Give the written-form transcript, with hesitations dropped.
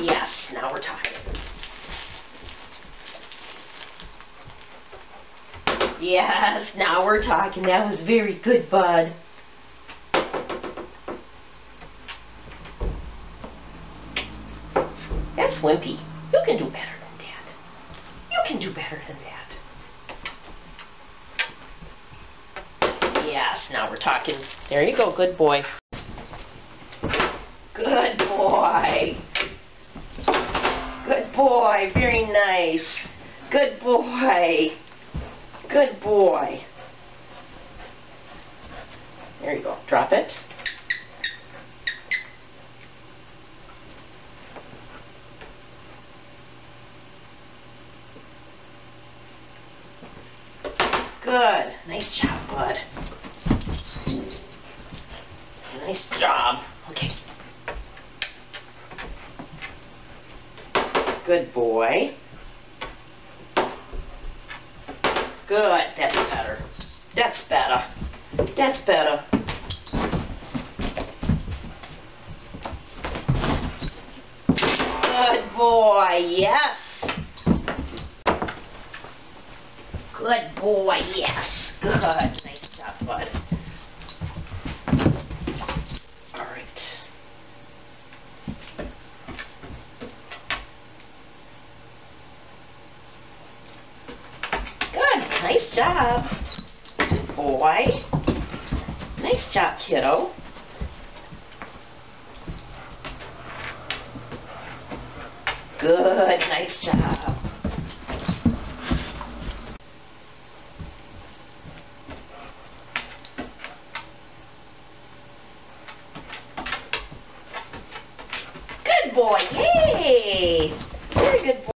Yes, now we're talking. Yes, now we're talking. That was very good, bud. That's Wimpy. You can do better than that. You can do better than that. Yes, now we're talking. There you go, good boy. Good boy. Good boy, very nice. Good boy. Good boy. There you go. Drop it. Good. Nice job, bud. Nice job. Okay. Good boy. Good. That's better. That's better. That's better. Good boy. Yes. Good boy. Yes. Good. Nice job, bud. All right. Nice job. Good boy. Nice job, kiddo. Good. Nice job. Good boy. Yay!